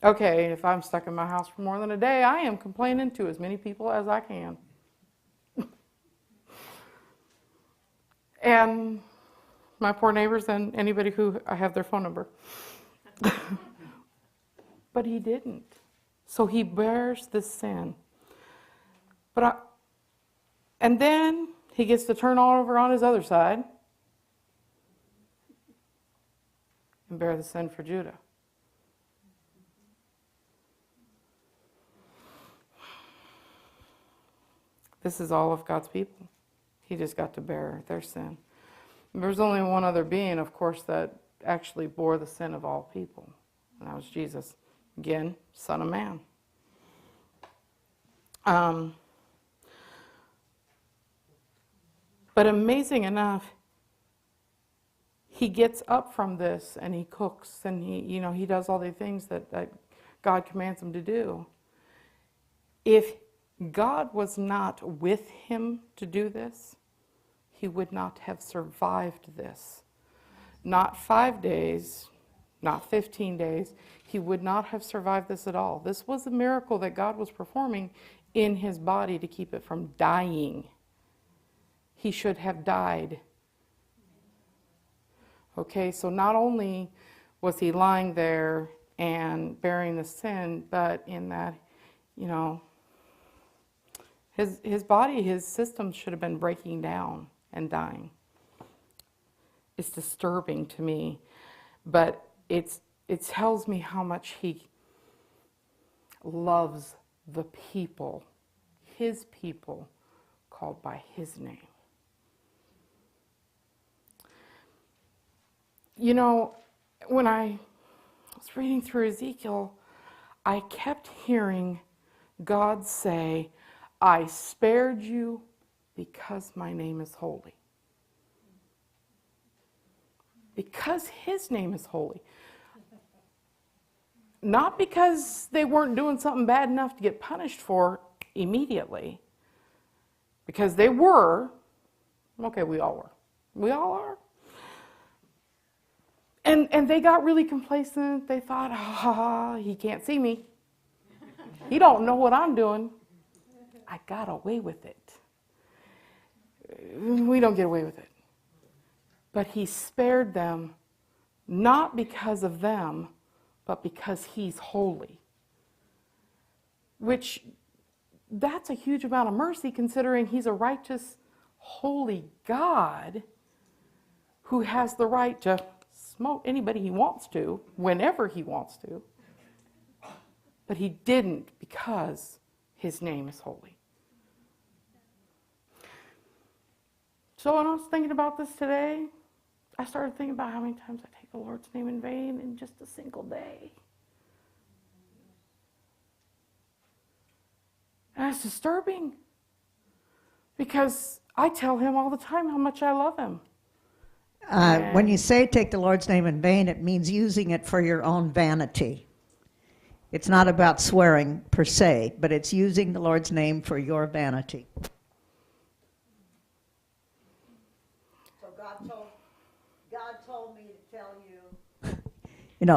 Okay, if I'm stuck in my house for more than a day, I am complaining to as many people as I can. And my poor neighbors and anybody who I have their phone number. But he didn't. So he bears this sin. And then he gets to turn all over on his other side and bear the sin for Judah. This is all of God's people. He just got to bear their sin. There's only one other being, of course, that actually bore the sin of all people. And that was Jesus. Again, Son of Man. But amazing enough, he gets up from this and he cooks and he does all the things that God commands him to do. If God was not with him to do this, he would not have survived this. Not 5 days, not 15 days. He would not have survived this at all. This was a miracle that God was performing in his body to keep it from dying. He should have died. Okay, so not only was he lying there and bearing the sin, but in that, his body, his system should have been breaking down and dying. It's disturbing to me, but it tells me how much he loves the people, his people, called by his name. When I was reading through Ezekiel, I kept hearing God say, I spared you because my name is holy. Because his name is holy. Not because they weren't doing something bad enough to get punished for immediately. Because they were. Okay, we all were. We all are. And they got really complacent. They thought, he can't see me. He don't know what I'm doing. I got away with it. We don't get away with it. But he spared them not because of them, but because he's holy. Which, that's a huge amount of mercy considering he's a righteous, holy God who has the right to smote anybody he wants to, whenever he wants to. But he didn't because his name is holy. So when I was thinking about this today, I started thinking about how many times I take the Lord's name in vain in just a single day. And it's disturbing because I tell him all the time how much I love him. When you say take the Lord's name in vain, it means using it for your own vanity. It's not about swearing per se, but it's using the Lord's name for your vanity. So God told me to tell you,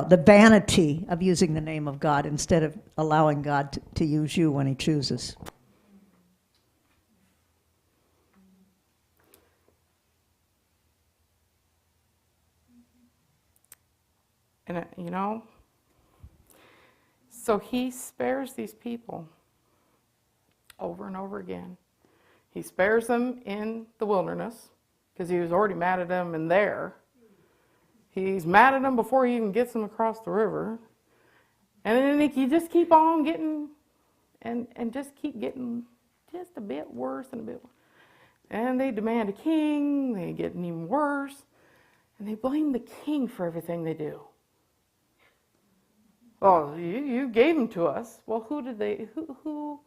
the vanity of using the name of God instead of allowing God to use you when he chooses. And, so he spares these people over and over again. He spares them in the wilderness because he was already mad at them in there. He's mad at them before he even gets them across the river. And then he just keep on getting, and just keep getting just a bit worse and a bit worse. And they demand a king, they get even worse, and they blame the king for everything they do. Well, you gave him to us. Well, who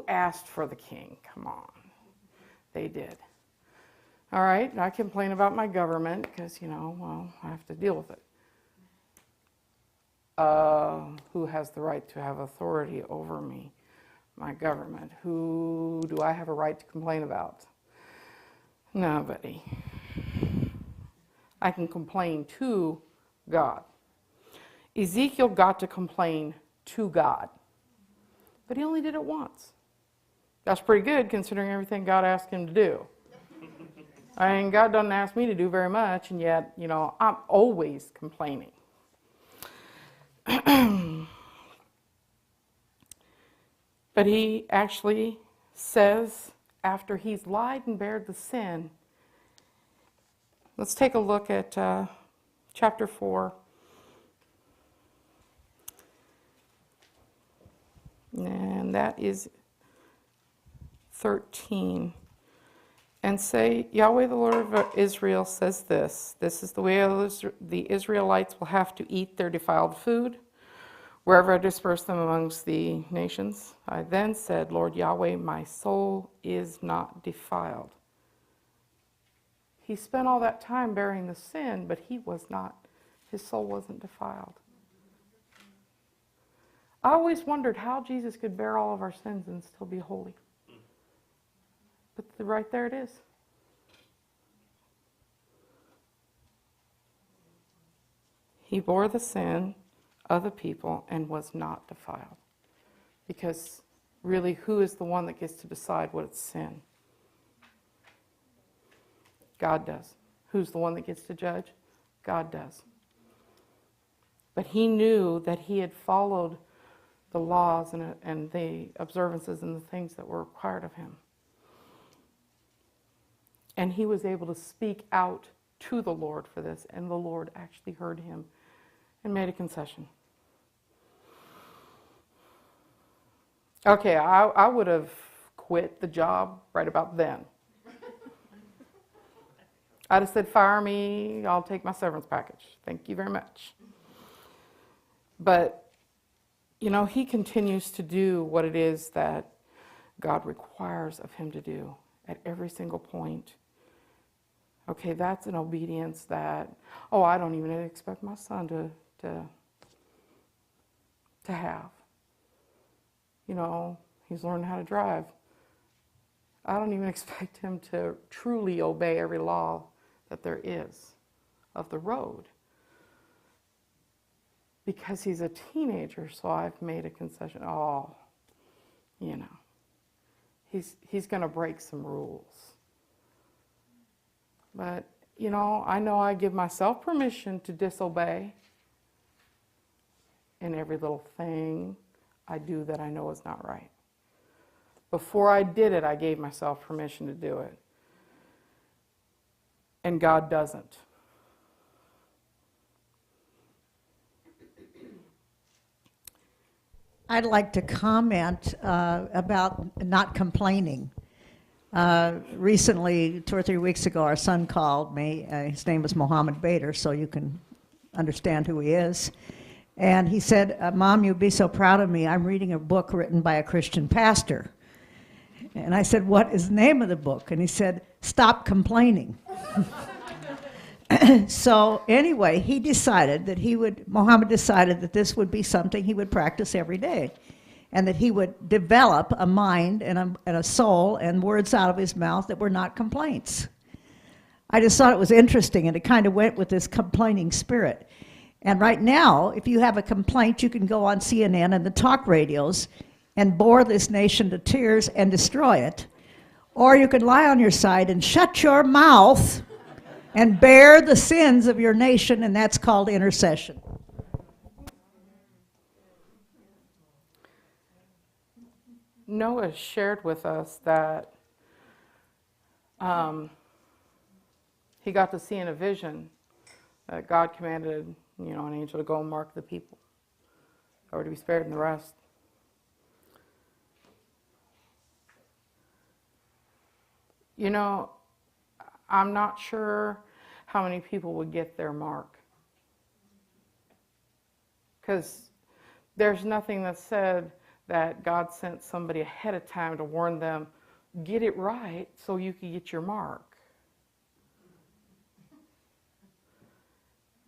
asked for the king? Come on. They did. All right, I complain about my government because, I have to deal with it. Who has the right to have authority over me? My government. Who do I have a right to complain about? Nobody. I can complain to God. Ezekiel got to complain to God. But he only did it once. That's pretty good considering everything God asked him to do. I mean, God doesn't ask me to do very much, and yet, I'm always complaining. But he actually says, after he's lied and bared the sin, let's take a look at chapter 4. And that is 13. And say, Yahweh the Lord of Israel says this. This is the way the Israelites will have to eat their defiled food, wherever I disperse them amongst the nations. I then said, Lord Yahweh, my soul is not defiled. He spent all that time bearing the sin, but his soul wasn't defiled. I always wondered how Jesus could bear all of our sins and still be holy. But right there it is. He bore the sin of the people and was not defiled. Because really, who is the one that gets to decide what is sin? God does. Who's the one that gets to judge? God does. But he knew that he had followed the laws and the observances and the things that were required of him. And he was able to speak out to the Lord for this, and the Lord actually heard him and made a concession. Okay, I would have quit the job right about then. I'd have said, fire me, I'll take my severance package. Thank you very much. But, he continues to do what it is that God requires of him to do at every single point. Okay, that's an obedience that, I don't even expect my son to have. He's learning how to drive. I don't even expect him to truly obey every law that there is of the road. Because he's a teenager, so I've made a concession. He's going to break some rules. But, I know I give myself permission to disobey in every little thing I do that I know is not right. Before I did it, I gave myself permission to do it. And God doesn't. I'd like to comment about not complaining. Recently, 2 or 3 weeks ago, our son called me. His name is Mohammed Bader, so you can understand who he is. And he said, Mom, you'd be so proud of me. I'm reading a book written by a Christian pastor. And I said, what is the name of the book? And he said, Stop Complaining. So anyway, Mohammed decided that this would be something he would practice every day, and that he would develop a mind and a soul and words out of his mouth that were not complaints. I just thought it was interesting, and it kind of went with this complaining spirit. And right now, if you have a complaint, you can go on CNN and the talk radios and bore this nation to tears and destroy it. Or you can lie on your side and shut your mouth and bear the sins of your nation, and that's called intercession. Noah shared with us that he got to see in a vision that God commanded, an angel to go and mark the people, or to be spared in the rest. I'm not sure how many people would get their mark. Because there's nothing that said that God sent somebody ahead of time to warn them, get it right so you can get your mark.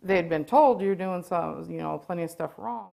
They had been told you're doing some, plenty of stuff wrong.